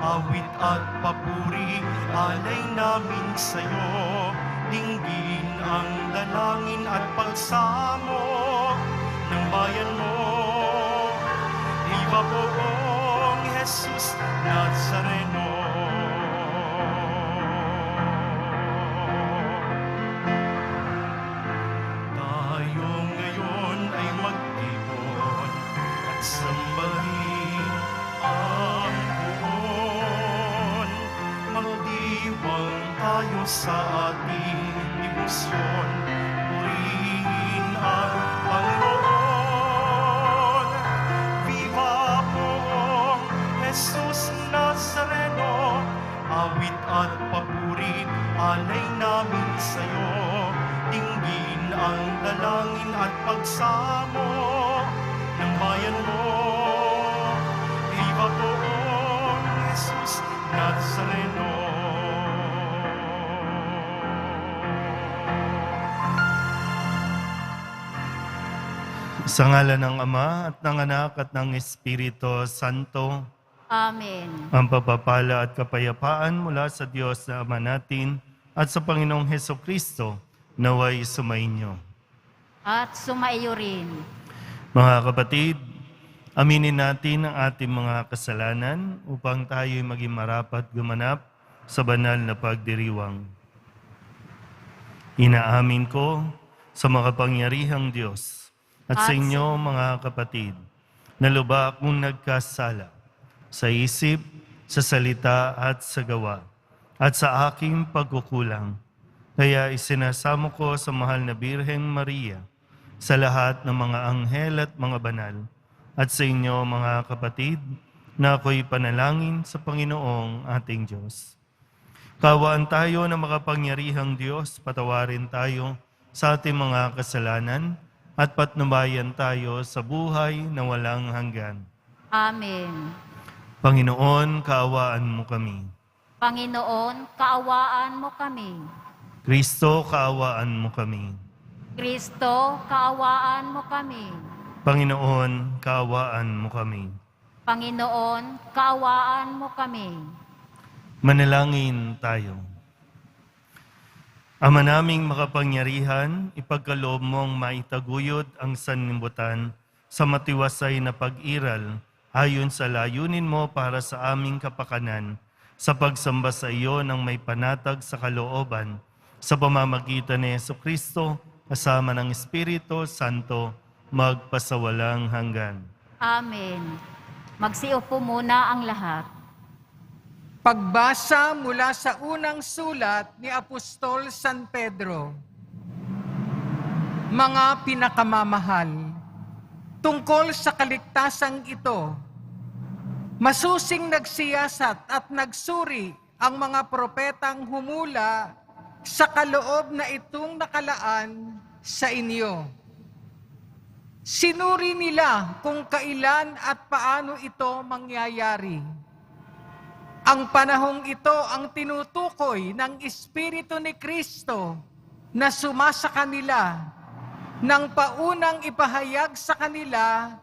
awit at papuri, alay namin sa'yo. Dinggin ang dalangin at pagsamo ng bayan mo. Iba poong Jesus Nazareno. Tayo ngayon ay magtipon at sambahin ang buon. Magdiwang tayo sa ating debosyon, purihin ang Panginoon. Viva poong Jesus Nazareno, awit at papuri, alay namin sa'yo. Dinggin ang dalangin at pagsamo ng bayan mo. Viva poong Jesus Nazareno. Sa ngalan ng Ama at ng Anak at ng Espiritu Santo. Amen. Ang pagpapala at kapayapaan mula sa Diyos na Ama natin at sa Panginoong Hesukristo naway sumainyo. At sumaiyo rin. Mga kapatid, aminin natin ang ating mga kasalanan upang tayo'y maging marapat gumanap sa banal na pagdiriwang. Inaamin ko sa makapangyarihang Diyos at sa inyo mga kapatid, na lubha akong nagkasala sa isip, sa salita at sa gawa, at sa aking pagkukulang. Kaya isinasamo ko sa mahal na Birheng Maria, sa lahat ng mga anghel at mga banal, at sa inyo mga kapatid, na ako'y panalangin sa Panginoong ating Diyos. Kawaan tayo na makapangyarihang Diyos, patawarin tayo sa ating mga kasalanan, at patnubayan tayo sa buhay na walang hanggan. Amen. Panginoon, kaawaan mo kami. Panginoon, kaawaan mo kami. Kristo, kaawaan mo kami. Kristo, kaawaan mo kami. Panginoon, kaawaan mo kami. Panginoon, kaawaan mo kami. Manalangin tayo. Ama naming makapangyarihan, ipagkaloob mong maitaguyod ang sanlibutan sa matiwasay na pag-iral ayon sa layunin mo para sa aming kapakanan, sa pagsamba sa iyo ng may panatag sa kalooban, sa pamamagitan ni Jesucristo, kasama ng Espiritu Santo, magpasawalang hanggan. Amen. Magsiupo muna ang lahat. Pagbasa mula sa unang sulat ni Apostol San Pedro. Mga pinakamamahal, tungkol sa kaligtasang ito, masusing nagsiyasat at nagsuri ang mga propetang humula sa kaloob na itong nakalaan sa inyo. Sinuri nila kung kailan at paano ito mangyayari. Ang panahong ito ang tinutukoy ng Espiritu ni Kristo na sumasa kanila nang paunang ipahayag sa kanila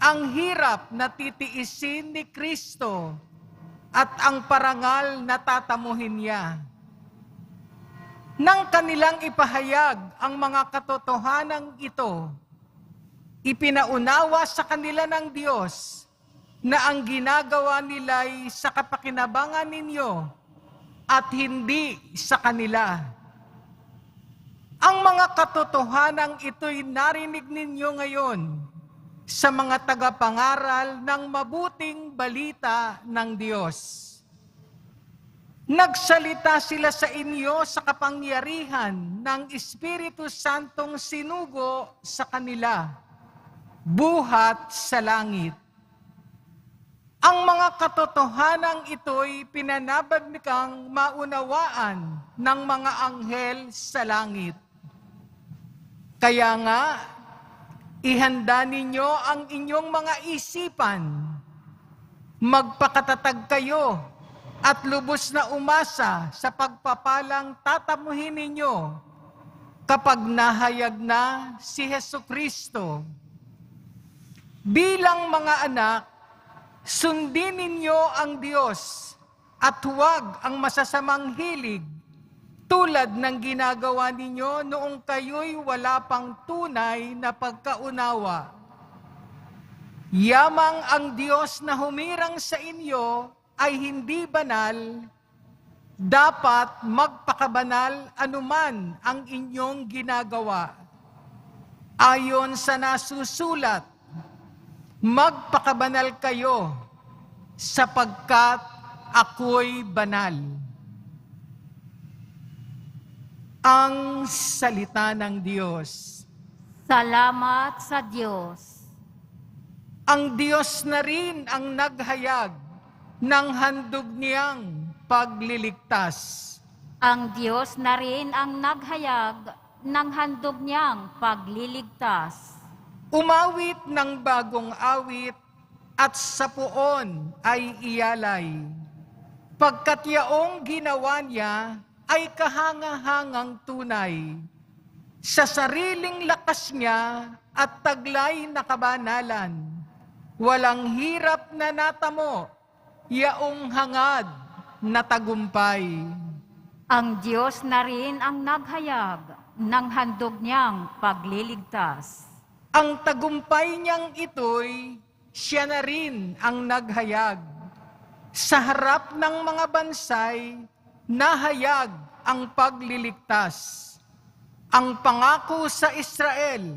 ang hirap na titiisin ni Kristo at ang parangal na tatamuhin niya. Nang kanilang ipahayag ang mga katotohanan ito, ipinaunawa sa kanila ng Diyos na ang ginagawa nila'y sa kapakinabangan ninyo at hindi sa kanila. Ang mga katotohanang ito'y narinig ninyo ngayon sa mga tagapangaral ng mabuting balita ng Diyos. Nagsalita sila sa inyo sa kapangyarihan ng Espiritu Santong sinugo sa kanila, buhat sa langit. Ang mga katotohanang ito'y pinanabagnikang maunawaan ng mga anghel sa langit. Kaya nga, ihanda ninyo ang inyong mga isipan. Magpakatatag kayo at lubos na umasa sa pagpapalang tatamuhin ninyo kapag nahayag na si Jesucristo. Bilang mga anak, sundin ninyo ang Diyos at huwag ang masasamang hilig tulad ng ginagawa ninyo noong kayo'y wala pang tunay na pagkaunawa. Yamang ang Diyos na humirang sa inyo ay hindi banal, dapat magpakabanal anuman ang inyong ginagawa. Ayon sa nasusulat, magpakabanal kayo sapagkat ako'y banal. Ang salita ng Diyos. Salamat sa Diyos. Ang Diyos na rin ang naghayag ng handog niyang pagliligtas. Ang Diyos na rin ang naghayag ng handog niyang pagliligtas. Umawit ng bagong awit at sa puon ay iyalay. Pagkat yaong ginawa niya ay kahanga-hangang tunay. Sa sariling lakas niya at taglay na kabanalan, walang hirap na natamo, yaong hangad na tagumpay. Ang Diyos na rin ang naghayag ng handog niyang pagliligtas. Ang tagumpay niyang ito'y siya na rin ang naghayag. Sa harap ng mga bansay, nahayag ang pagliligtas. Ang pangako sa Israel,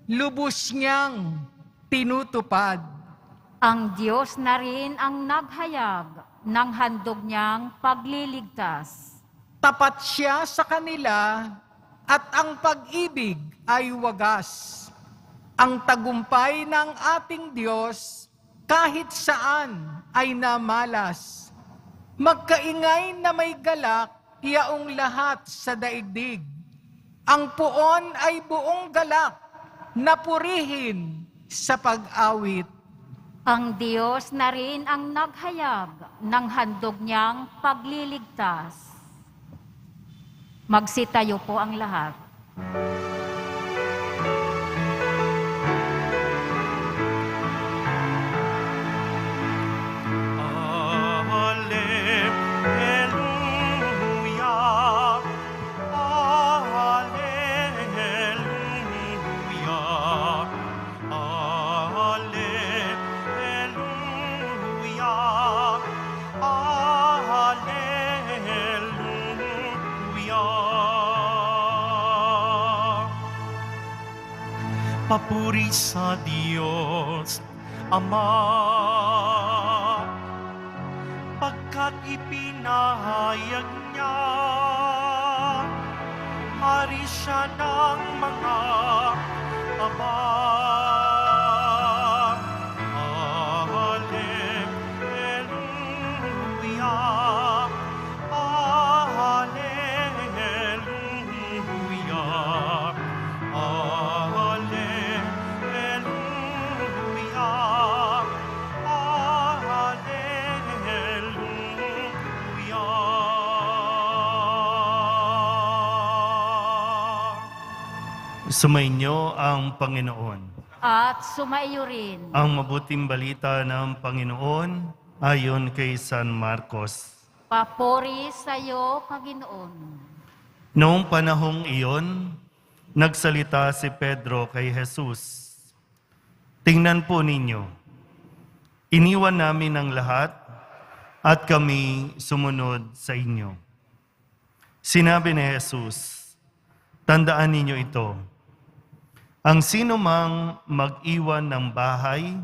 lubos niyang tinutupad. Ang Diyos na rin ang naghayag ng handog niyang pagliligtas. Tapat siya sa kanila at ang pag-ibig ay wagas. Ang tagumpay ng ating Diyos kahit saan ay namalas. Magkaingay na may galak, yaong lahat sa daigdig. Ang puon ay buong galak, napurihin sa pag-awit. Ang Diyos na rin ang naghayag ng handog niyang pagliligtas. Magsitayo po ang lahat. Papuri sa Diyos, Ama, pagkat ipinahayag niya, hari siya ng mga aba. Alleluia, alleluia, Sumainyo ang Panginoon. At sumaiyo rin. Ang mabuting balita ng Panginoon ayon kay San Marcos. Papuri sa iyo, Panginoon. Noong panahong iyon, nagsalita si Pedro kay Jesus. Tingnan po ninyo, iniwan namin ang lahat at kami sumunod sa inyo. Sinabi ni Jesus, tandaan ninyo ito. Ang sino mang mag-iwan ng bahay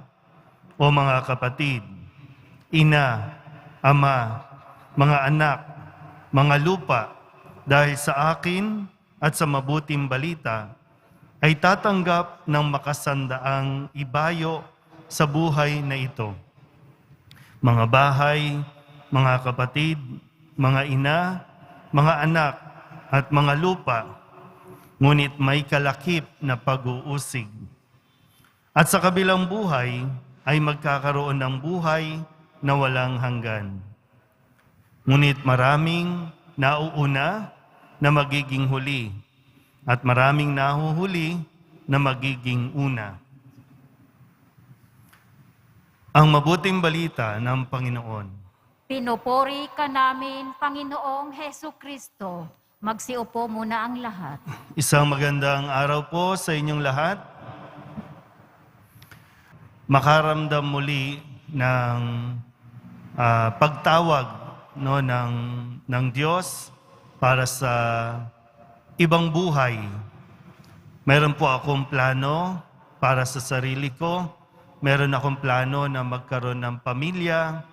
o mga kapatid, ina, ama, mga anak, mga lupa, dahil sa akin at sa mabuting balita, ay tatanggap ng makasandaang ibayo sa buhay na ito. Mga bahay, mga kapatid, mga ina, mga anak, at mga lupa, ngunit may kalakip na pag-uusig. At sa kabilang buhay ay magkakaroon ng buhay na walang hanggan. Ngunit maraming nauuna na magiging huli, at maraming nahuhuli na magiging una. Ang mabuting balita ng Panginoon. Pinupuri ka namin, Panginoong Hesu Kristo. Magsiupo muna ang lahat. Isang magandang araw po sa inyong lahat. Makaramdam muli ng pagtawag no, ng Diyos para sa ibang buhay. Meron po akong plano para sa sarili ko. Meron akong plano na magkaroon ng pamilya.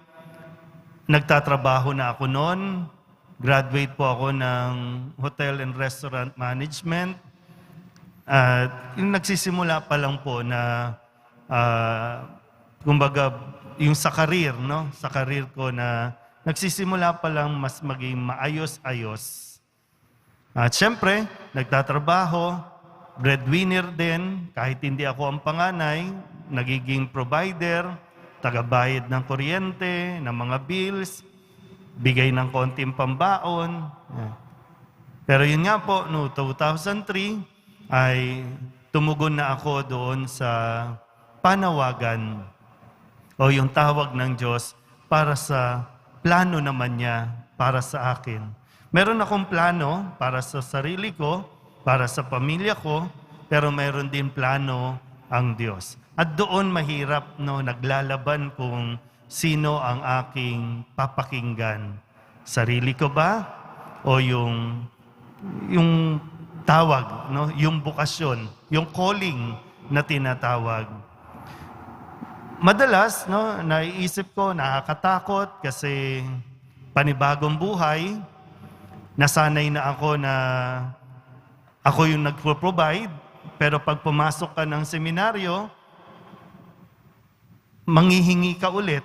Nagtatrabaho na ako noon. Graduate po ako ng Hotel and Restaurant Management. At yung nagsisimula pa lang po na, kumbaga, yung sa career, no? Sa career ko na nagsisimula pa lang mas maging maayos-ayos. At syempre, nagtatrabaho, breadwinner din, kahit hindi ako ang panganay, nagiging provider, tagabayad ng kuryente, ng mga bills, bigay ng konting pambaon. Pero yun nga po, no 2003 ay tumugon na ako doon sa panawagan o yung tawag ng Diyos para sa plano naman niya para sa akin. Meron akong plano para sa sarili ko, para sa pamilya ko, pero meron din plano ang Diyos. At doon mahirap, no, naglalaban kung sino ang aking papakinggan. Sarili ko ba? O yung tawag, no? Yung bukasyon, yung calling na tinatawag. Madalas, no, naiisip ko, nakakatakot kasi panibagong buhay, nasanay na ako yung nagpo-provide, pero pag pumasok ka ng seminaryo, manghihingi ka ulit.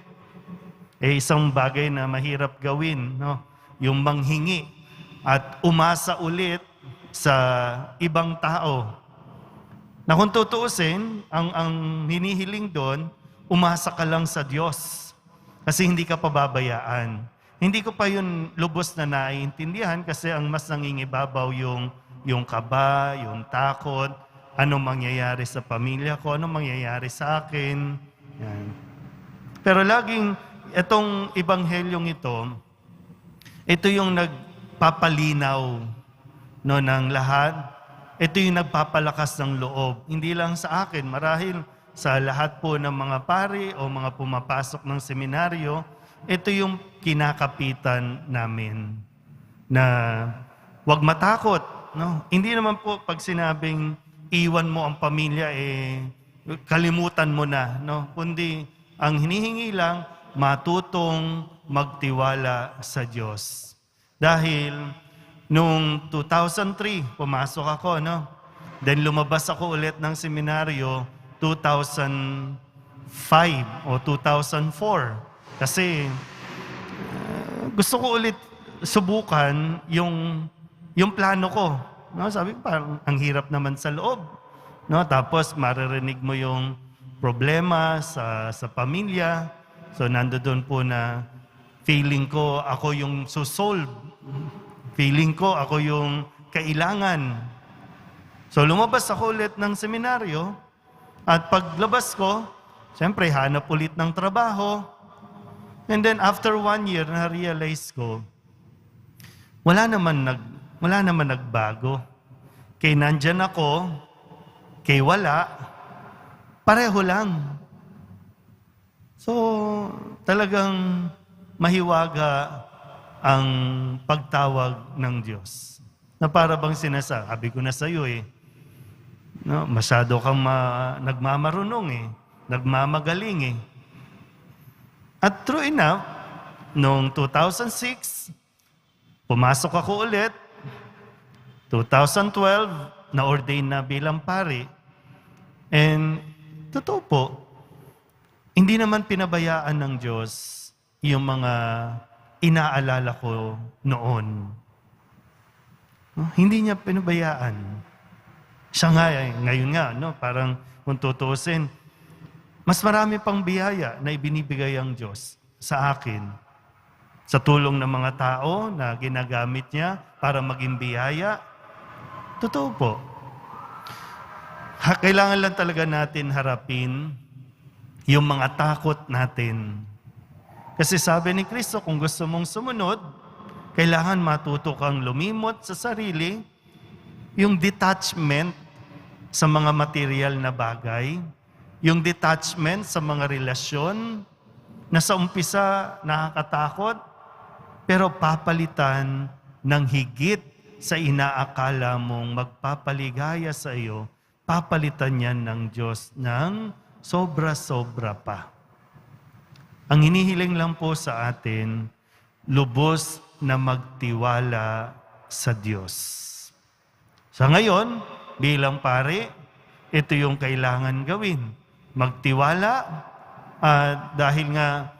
Isang bagay na mahirap gawin, no? Yung manghingi at umasa ulit sa ibang tao. Na kung tutuusin, ang hinihiling doon, umasa ka lang sa Diyos. Kasi hindi ka pababayaan. Hindi ko pa yun lubos na naiintindihan kasi ang mas nangingibabaw yung kaba, yung takot, anong mangyayari sa pamilya ko, anong mangyayari sa akin. Yan. Pero laging itong ebanghelyong ito yung nagpapalinaw, no, ng lahat. Ito yung nagpapalakas ng loob. Hindi lang sa akin, marahil sa lahat po ng mga pari o mga pumapasok ng seminaryo, ito yung kinakapitan namin na huwag matakot. No? Hindi naman po pag sinabing iwan mo ang pamilya, kalimutan mo na. No? Kundi ang hinihingi lang, matutong magtiwala sa Diyos. Dahil nung 2003, pumasok ako, no? Then lumabas ako ulit ng seminaryo 2005 o 2004. Kasi gusto ko ulit subukan yung plano ko. No? Sabi ko, parang ang hirap naman sa loob. No? Tapos maririnig mo yung problema sa pamilya. So nandoon po na feeling ko ako yung susolve. Feeling ko ako yung kailangan. So lumabas ako ulit ng seminaryo at paglabas ko, siyempre hanap ulit ng trabaho. And then after 1 year, na-realize ko, wala naman nagbago. Kay nandyan ako, kay wala, pareho lang. So, talagang mahiwaga ang pagtawag ng Diyos. Na para bang sinasabi ko na sa iyo no, masyado kang nagmamarunong nagmamagaling At true enough, noong 2006, pumasok ako ulit. 2012, na-ordain na bilang pari. And totoo po, hindi naman pinabayaan ng Diyos yung mga inaalala ko noon. Hindi niya pinabayaan. Siya nga, ngayon nga, no, parang kung tutuusin, mas marami pang biyaya na ibinibigay ang Diyos sa akin. Sa tulong ng mga tao na ginagamit niya para maging biyaya. Totoo po. Kailangan lang talaga natin harapin yung mga takot natin. Kasi sabi ni Kristo, kung gusto mong sumunod, kailangan matuto kang lumimot sa sarili, yung detachment sa mga material na bagay, yung detachment sa mga relasyon na sa umpisa nakakatakot, pero papalitan ng higit sa inaakala mong magpapaligaya sa iyo, papalitan yan ng Diyos ng sobra-sobra pa. Ang hinihiling lang po sa atin, lubos na magtiwala sa Diyos. Sa ngayon, bilang pare, ito yung kailangan gawin. Magtiwala, dahil nga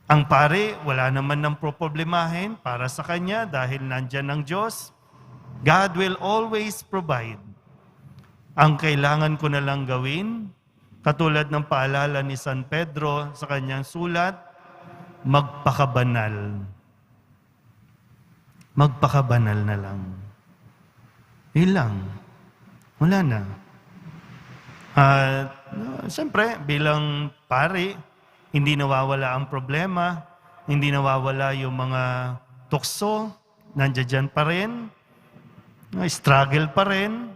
ang pare, wala naman ng problemahin para sa kanya dahil nandyan ang Diyos. God will always provide. Ang kailangan ko na lang gawin, katulad ng paalala ni San Pedro sa kanyang sulat, magpakabanal. Magpakabanal na lang. Yun lang. Wala na. Siyempre, bilang pare, hindi nawawala ang problema, hindi nawawala yung mga tukso, nandiyan pa rin, struggle pa rin,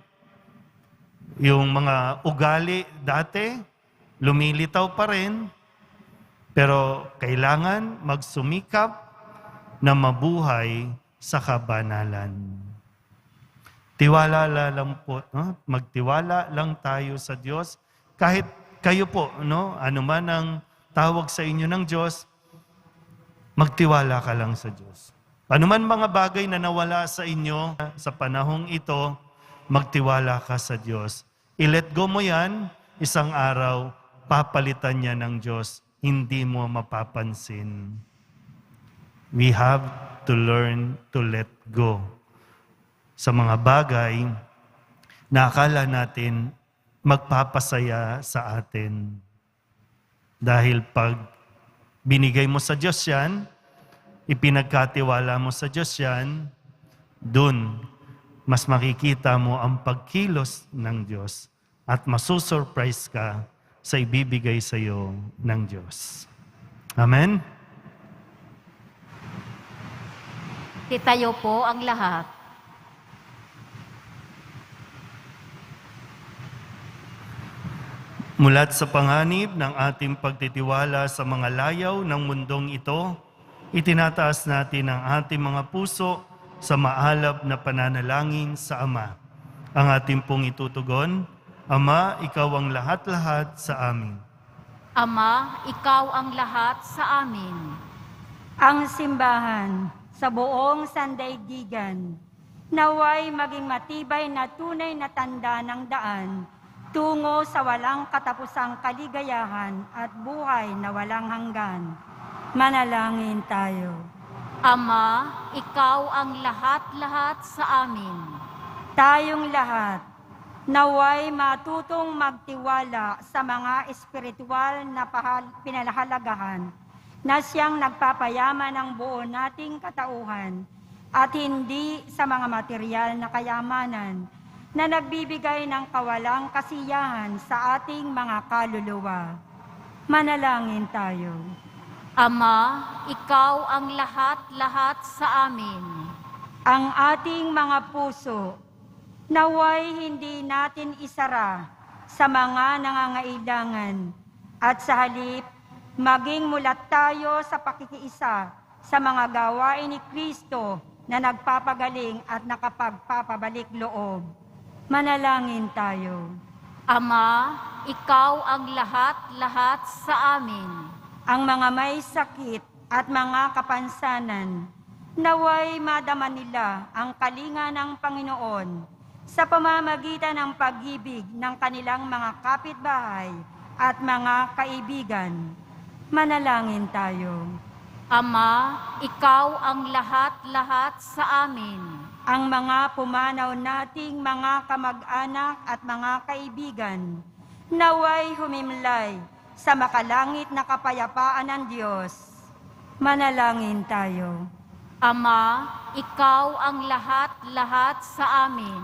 yung mga ugali dati, lumilitaw pa rin, pero kailangan magsumikap na mabuhay sa kabanalan. Tiwala lang po, no? Magtiwala lang tayo sa Diyos. Kahit kayo po, no? Ano man ang tawag sa inyo ng Diyos, magtiwala ka lang sa Diyos. Ano man mga bagay na nawala sa inyo sa panahong ito, magtiwala ka sa Diyos. I-let go mo yan, isang araw, papalitan niya ng Diyos, hindi mo mapapansin. We have to learn to let go sa mga bagay na akala natin magpapasaya sa atin. Dahil pag binigay mo sa Diyos yan, ipinagkatiwala mo sa Diyos yan, dun mas makikita mo ang pagkilos ng Diyos at masusurprise ka sa ibibigay sa iyo ng Diyos. Amen? Itayo po ang lahat. Mulat sa panganib ng ating pagtitiwala sa mga layaw ng mundong ito, itinataas natin ang ating mga puso sa maalab na pananalangin sa Ama. Ang ating pong itutugon, Ama, Ikaw ang lahat-lahat sa amin. Ama, Ikaw ang lahat sa amin. Ang simbahan sa buong sandaigdigan, naway maging matibay na tunay na tanda ng daan tungo sa walang katapusang kaligayahan at buhay na walang hanggan. Manalangin tayo. Ama, Ikaw ang lahat-lahat sa amin. Tayong lahat, naway matutong magtiwala sa mga espiritual na pinalahalagahan na siyang nagpapayaman ng buo nating katauhan at hindi sa mga material na kayamanan na nagbibigay ng kawalang kasiyahan sa ating mga kaluluwa. Manalangin tayo. Ama, Ikaw ang lahat-lahat sa amin. Ang ating mga puso, naway hindi natin isara sa mga nangangailangan at sa halip, maging mulat tayo sa pakikiisa sa mga gawain ni Kristo na nagpapagaling at nakapagpapabalik loob. Manalangin tayo. Ama, Ikaw ang lahat-lahat sa amin. Ang mga may sakit at mga kapansanan, naway madama nila ang kalinga ng Panginoon sa pamamagitan ng pag-ibig ng kanilang mga kapitbahay at mga kaibigan. Manalangin tayo. Ama, Ikaw ang lahat-lahat sa amin. Ang mga pumanaw nating mga kamag-anak at mga kaibigan, naway humimlay sa makalangit na kapayapaan ng Diyos. Manalangin tayo. Ama, Ikaw ang lahat-lahat sa amin.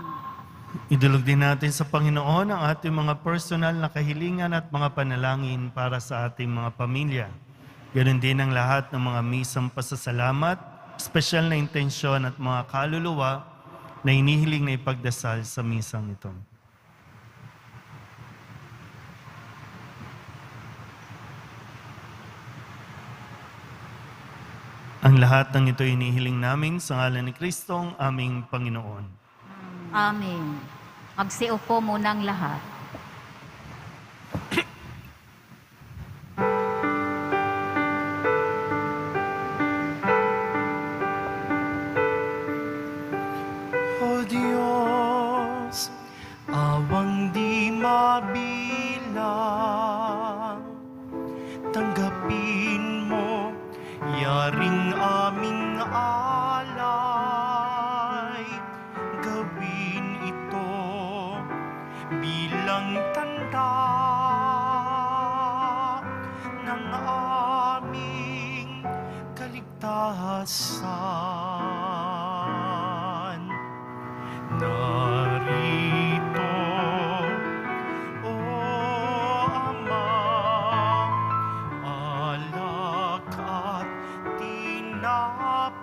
Idulog din natin sa Panginoon ang ating mga personal na kahilingan at mga panalangin para sa ating mga pamilya. Ganon din ang lahat ng mga misang pasasalamat, espesyal na intensyon at mga kaluluwa na hinihiling na ipagdasal sa misang ito. Ang lahat ng ito hinihiling namin sa ngalan ni Kristong aming Panginoon. Amen. Magsiupo muna ang lahat. O Diyos, awang di mabilang, tanggapin mo yaring aming alay, gawin ito bilang tanda ng aming kaligtasan. Narito, O Ama, alak at tinapay,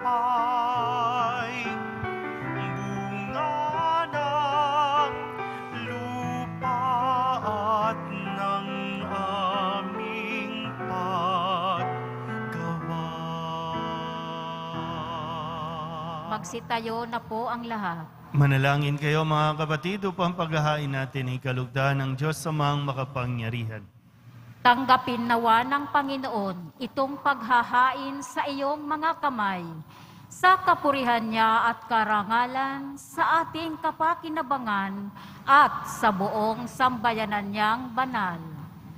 bunga ng lupa at ng aming paggawa. Magsitayo na po ang lahat. Manalangin kayo mga kapatid upang paghahain natin ay kalugdan ng Diyos Amang makapangyarihan. Tanggapin nawa ng Panginoon itong paghahain sa iyong mga kamay, sa kapurihan niya at karangalan, sa ating kapakinabangan at sa buong sambayanan niyang banal.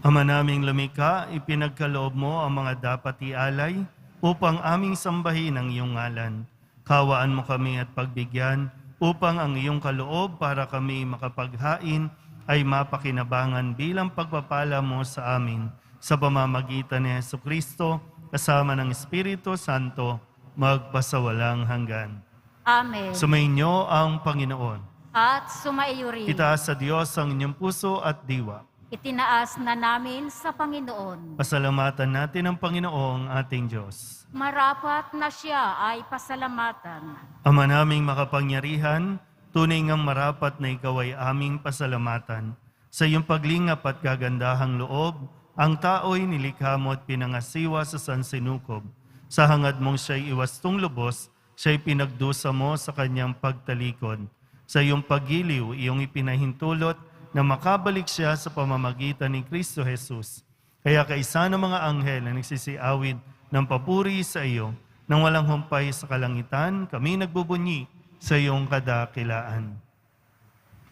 Ama naming lumikha, ipinagkaloob mo ang mga dapat ialay upang aming sambahin ang iyong ngalan. Kawaan mo kami at pagbigyan upang ang iyong kaloob para kami makapaghain ay mapakinabangan bilang pagpapala mo sa amin sa pamamagitan ni Jesucristo kasama ng Espiritu Santo magpasawalang hanggan. Amen. Sumainyo ang Panginoon. At sumaiyo rin. Itaas sa Diyos ang inyong puso at diwa. Itinaas na namin sa Panginoon. Pasalamatan natin ang Panginoong ating Diyos. Marapat na siya ay pasalamatan. Ama naming makapangyarihan, tunay ngang marapat na ikaw ay aming pasalamatan. Sa iyong paglingap at kagandahang loob, ang tao'y nilikha mo at pinangasiwa sa sansinukob. Sa hangad mong siya'y iwastong lubos, siya'y pinagdusa mo sa kanyang pagtalikod. Sa iyong paggiliw, iyong ipinahintulot na makabalik siya sa pamamagitan ni Kristo Jesus. Kaya kaisa ng mga anghel na nagsisiawid ng papuri sa iyo, nang walang humpay sa kalangitan, kami nagbubunyi sa iyong kadakilaan.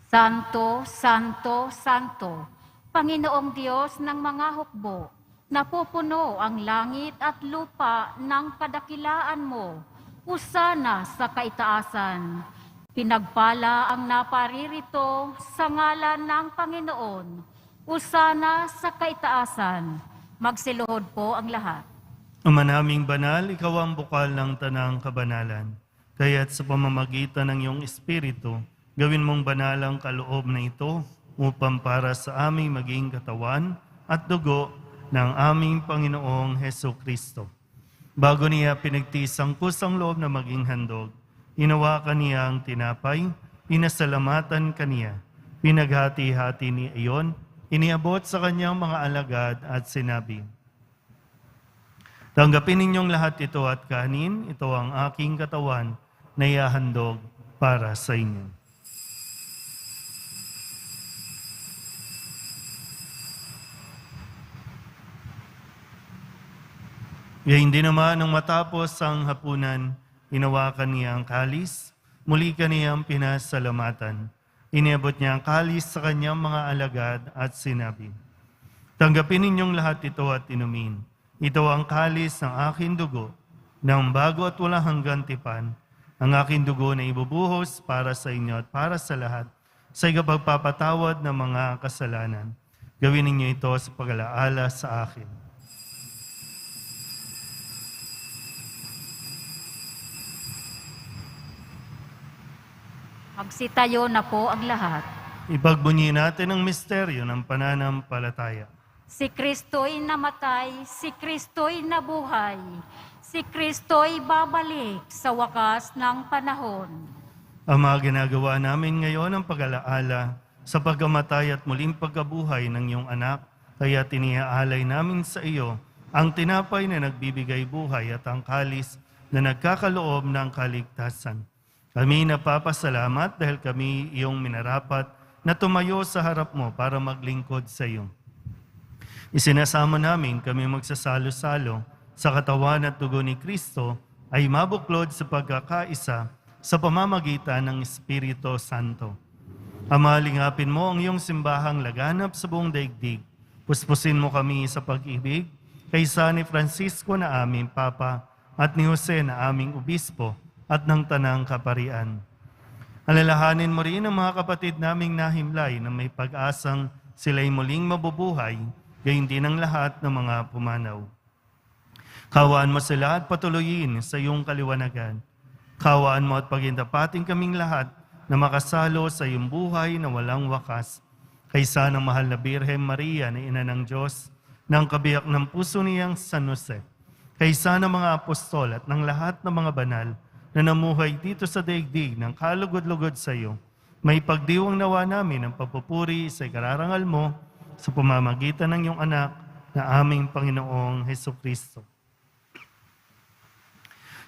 Santo, Santo, Santo, Panginoong Diyos ng mga hukbo, napupuno ang langit at lupa ng kadakilaan mo. Husana sa kaitaasan. Pinagpala ang naparirito sa ngalan ng Panginoon. Husana sa kaitaasan. Magsiluhod po ang lahat. Ama naming banal, ikaw ang bukal ng tanang kabanalan. Kaya't sa pamamagitan ng iyong Espiritu, gawin mong banal ang kaloob na ito upang para sa aming maging katawan at dugo ng aming Panginoong Hesukristo. Bago niya pinagtiis ang kusang loob na maging handog, hinawakan niya ang tinapay, pinasalamatan kaniya, pinaghati-hati ni iyon, iniabot sa kanyang mga alagad at sinabi, tanggapin ninyong lahat ito at kanin, ito ang aking katawan na ihahandog para sa inyo. Gayon din naman nung matapos ang hapunan, hinawakan niya ang kalis, muli kaniyang pinasalamatan. Iniabot niya ang kalis sa kanyang mga alagad at sinabi, tanggapin ninyong lahat ito at inumin. Ito ang kalis ng aking dugo, ng bago at walang hanggang tipan, ang aking dugo na ibubuhos para sa inyo at para sa lahat, sa ikapagpapatawad ng mga kasalanan. Gawin ninyo ito sa pag-alaala sa akin. Magsitayo na po ang lahat. Ipagbunyi natin ang misteryo ng pananampalataya. Si Kristo'y namatay, si Kristo'y nabuhay, si Kristo'y babalik sa wakas ng panahon. Ang mga ginagawa namin ngayon ang pag-alaala sa pagkamatay at muling pagkabuhay ng iyong anak, kaya tinihaalay namin sa iyo ang tinapay na nagbibigay buhay at ang kalis na nagkakaloob ng kaligtasan. Kami napapasalamat dahil kami iyong minarapat na tumayo sa harap mo para maglingkod sa iyo. Isinasama namin kami magsasalo-salo sa katawan at dugo ni Kristo ay mabuklod sa pagkakaisa sa pamamagitan ng Espiritu Santo. Ama, lingapin mo ang iyong simbahang laganap sa buong daigdig. Puspusin mo kami sa pag-ibig kaysa ni Francisco na aming Papa at ni Jose na aming Obispo at ng Tanang Kaparian. Alalahanin mo rin ang mga kapatid naming nahimlay na may pag-asang sila'y muling mabubuhay, gayon din ang lahat ng mga pumanaw. Kawaan mo sila at patuloyin sa iyong kaliwanagan. Kawaan mo at pagindapating kaming lahat na makasalo sa iyong buhay na walang wakas. Kaysa ng mahal na Birhen Maria na Ina ng Diyos, ng kabiyak ng puso niyang San Jose, kaysa ng mga apostol at ng lahat ng mga banal na namuhay dito sa daigdig ng kalugod-lugod sa iyo, may pagdiwang nawa namin ang papupuri sa ikararangal mo sa pamamagitan ng iyong anak na aming Panginoong Hesukristo.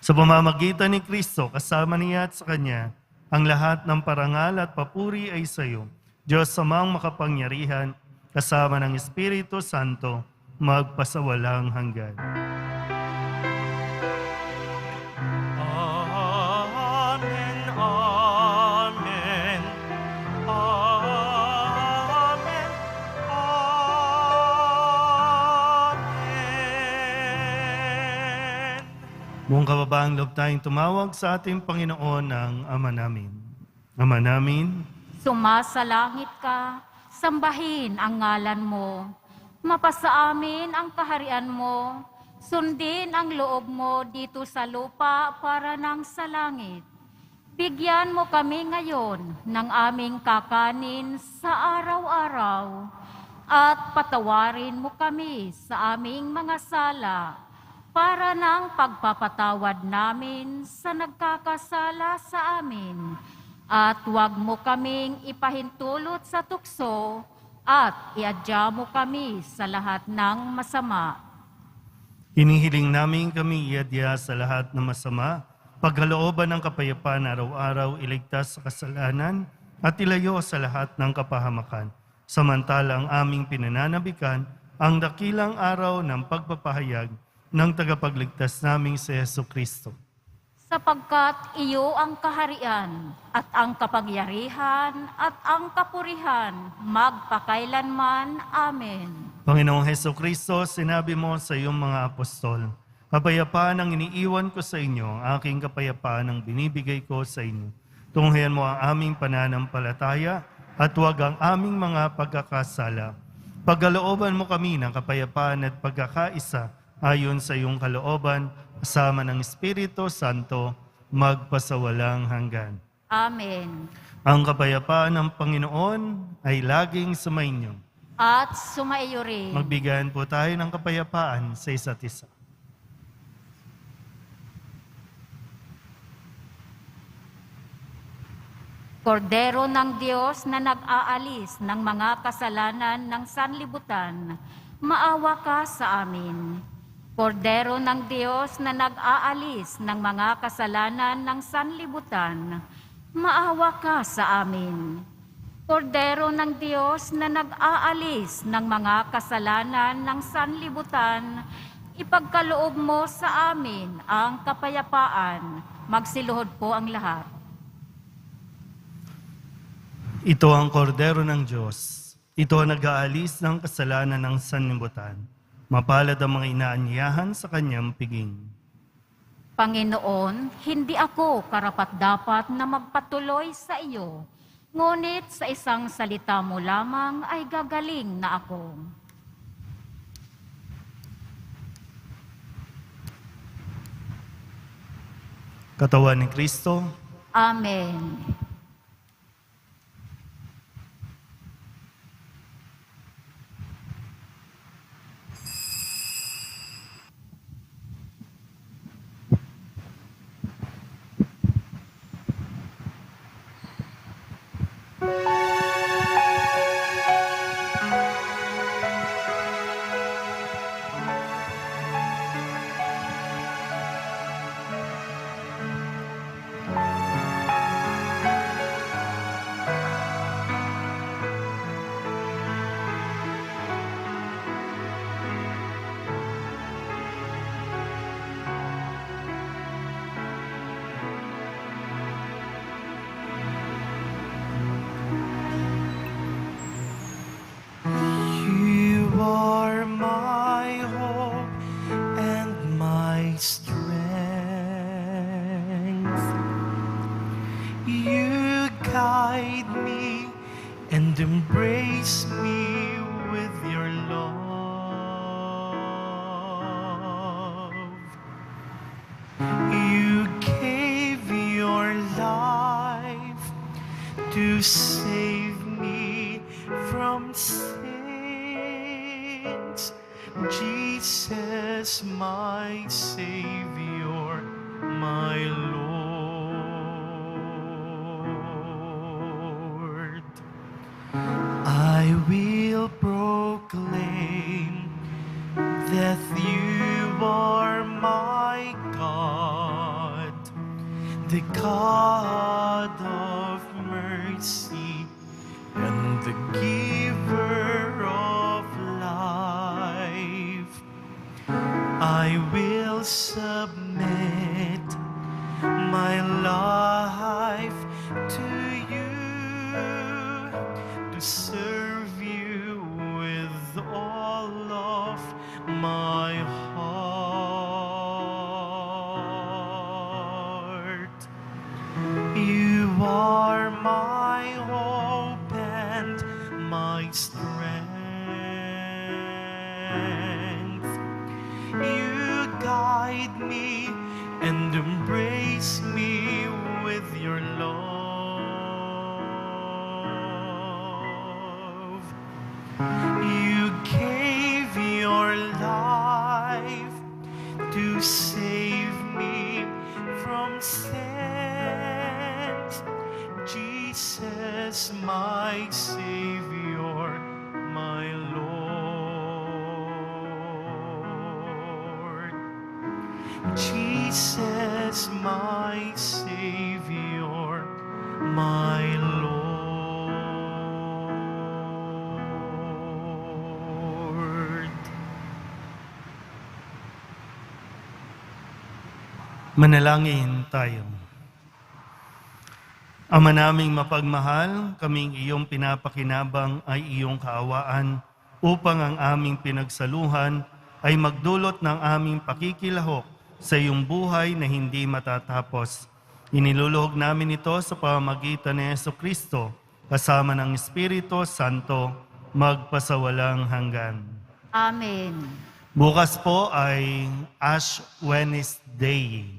Sa pamamagitan ni Kristo, kasama niya at sa Kanya, ang lahat ng parangal at papuri ay sa iyo, Diyos Amang makapangyarihan, kasama ng Espiritu Santo, magpasawalang hanggan. Amen, amen, amen, amen. Buong kababaang loob tayong tumawag sa ating Panginoon ng Ama namin. Ama namin, Sumasalangit ka, sambahin ang ngalan mo. Mapasa amin ang kaharian mo. Sundin ang loob mo dito sa lupa para nang sa langit. Bigyan mo kami ngayon ng aming kakanin sa araw-araw. At patawarin mo kami sa aming mga sala para nang pagpapatawad namin sa nagkakasala sa amin. At huwag mo kaming ipahintulot sa tukso at iadya mo kami sa lahat ng masama. hinihiling namin kami iadya sa lahat ng masama, pagkalooban ng kapayapaan araw-araw, iligtas sa kasalanan at ilayo sa lahat ng kapahamakan. Samantalang aming pinananabikan ang dakilang araw ng pagpapahayag ng tagapagligtas naming si Jesucristo. Sapagkat iyo ang kaharian at ang kapangyarihan at ang kapurihan magpakailanman. Amen. Panginoong Jesucristo, sinabi mo sa iyong mga apostol, kapayapaan ang iniiwan ko sa inyo, ang aking kapayapaan ang binibigay ko sa inyo. Tunghayan mo ang aming pananampalataya at huwag ang aming mga pagkakasala. Pagkalooban mo kami ng kapayapaan at pagkakaisa ayon sa iyong kalooban, kasama ng Espiritu Santo, magpasawalang hanggan. Amen. Ang kapayapaan ng Panginoon ay laging sumainyo. At sumaiyo rin. Magbigayan po tayo ng kapayapaan sa isa't isa. Kordero ng Diyos na nag-aalis ng mga kasalanan ng sanlibutan, maawa ka sa amin. Kordero ng Diyos na nag-aalis ng mga kasalanan ng sanlibutan, maawa ka sa amin. Kordero ng Diyos na nag-aalis ng mga kasalanan ng sanlibutan, ipagkaloob mo sa amin ang kapayapaan. Magsiluhod po ang lahat. Ito ang kordero ng Diyos. Ito ang nag-aalis ng kasalanan ng sanlibutan. Mapalad ang mga inaanyayahan sa kanyang piging. Panginoon, hindi ako karapat-dapat na magpatuloy sa iyo, ngunit sa isang salita mo lamang ay gagaling na ako. Katawan ni Kristo, Amen. and embrace me with your love. You gave your life to save me from sins. Jesus, my Savior, my Lord. I will proclaim that you are my God, the God of mercy and the giver of life. I will submit my life to you, to serve you with all of my heart. You are my hope and my strength. You guide me and embrace me with your love. You gave your life to save me from sins. Jesus, my Savior, my Lord. Jesus, my Savior, my Lord. Manalangin tayo. Ama naming mapagmahal, kaming iyong pinapakinabang ay iyong kaawaan upang ang aming pinagsaluhan ay magdulot ng aming pakikilahok sa iyong buhay na hindi matatapos. Iniluluhog namin ito sa pamamagitan ni Jesucristo kasama ng Espiritu Santo magpasawalang hanggan. Amen. Bukas po ay Ash Wednesday.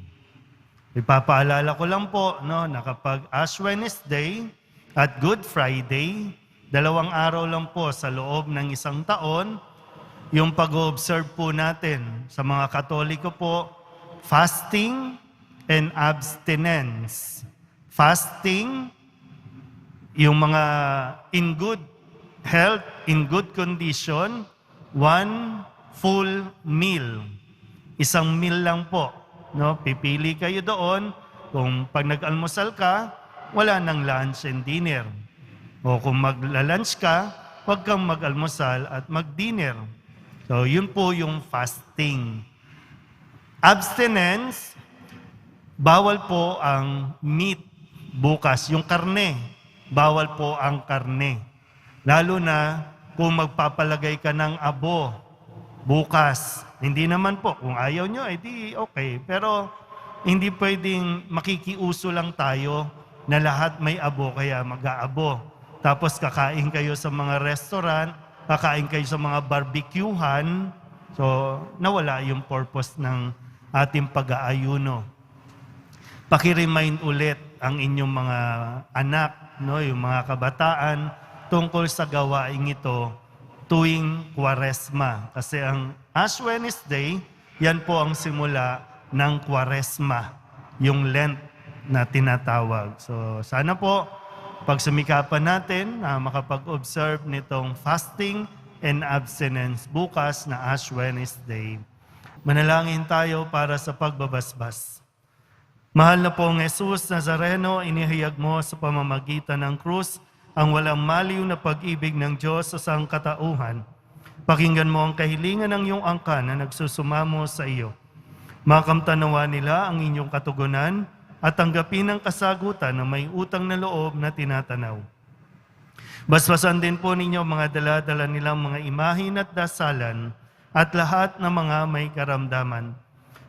Ipapaalala ko lang po na kapag Ash Wednesday at Good Friday, 2 araw lang po sa loob ng isang taon, yung pag-observe po natin sa mga Katoliko po, fasting and abstinence. Fasting, yung mga in good health, in good condition, 1 full meal. Isang meal lang po. Pipili kayo doon. Kung pag nag-almusal ka, wala nang lunch and dinner. O kung magla-lunch ka, huwag kang mag-almusal at mag-dinner. So, yun po yung fasting. Abstinence, bawal po ang meat bukas. Yung karne, bawal po ang karne. Lalo na kung magpapalagay ka ng abo bukas. Hindi naman po. Kung ayaw nyo, di okay. Pero hindi pwedeng makikiuso lang tayo na lahat may abo, kaya mag-aabo. Tapos kakain kayo sa mga restaurant, kakain kayo sa mga barbecuehan. So, nawala yung purpose ng ating pag-aayuno. Paki-remind ulit ang inyong mga anak, yung mga kabataan, tungkol sa gawaing ito tuwing Kwaresma. Kasi ang Ash Wednesday, yan po ang simula ng Kwaresma, yung Lent na tinatawag. So sana po, pagsumikapan natin na makapag-observe nitong fasting and abstinence bukas na Ash Wednesday. Manalangin tayo para sa pagbabasbas. Mahal na pong Jesus Nazareno, inihayag mo sa pamamagitan ng krus ang walang maliw na pag-ibig ng Diyos sa sangkatauhan. Pakinggan mo ang kahilingan ng iyong angkan na nagsusumamo sa iyo. Makamtanawa nila ang inyong katugunan at tanggapin ang kasagutan na may utang na loob na tinatanaw. Basbasan din po ninyo mga dala-dala nilang mga imahin at dasalan at lahat ng mga may karamdaman.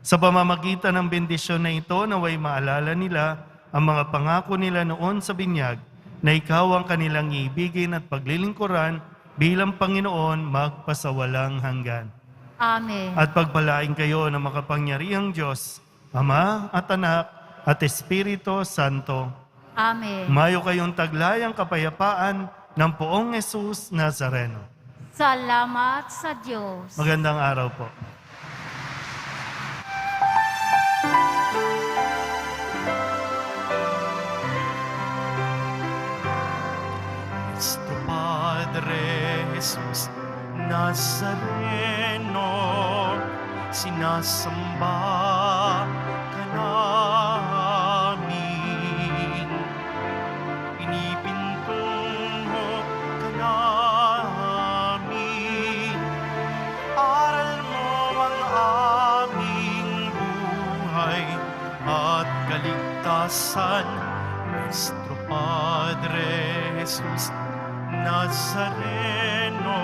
Sa pamamagitan ng bendisyon na ito, naway maalala nila ang mga pangako nila noon sa binyag na ikaw ang kanilang iibigin at paglilingkuran bilang Panginoon magpasawalang hanggan. Amen. At pagpalain kayo ng makapangyarihang Diyos, Ama at Anak at Espiritu Santo. Amen. Mayo kayong taglayang kapayapaan ng Poong Jesus Nazareno. Salamat sa Diyos. Magandang araw po. Nuestro Padre Jesus Nazareno, sinasamba ka namin. Pinipintungo ka namin. Aral mo ang aming buhay at kaligtasan. Nuestro Padre Jesus Nazareno,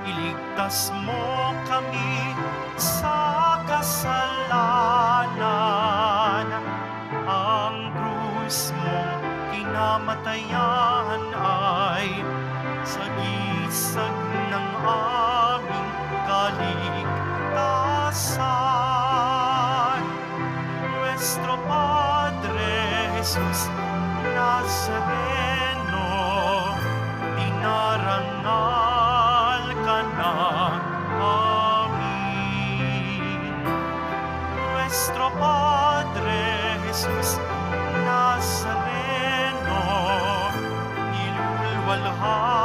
iligtas mo kami sa kasalanan. Ang krus mong kinamatayan ay sagisag ng aming kaligtasan. Nuestro Padre Jesus Nazareno, dinarangal ka namin. Nuestro Padre Jesus Nazareno, nilulwalhati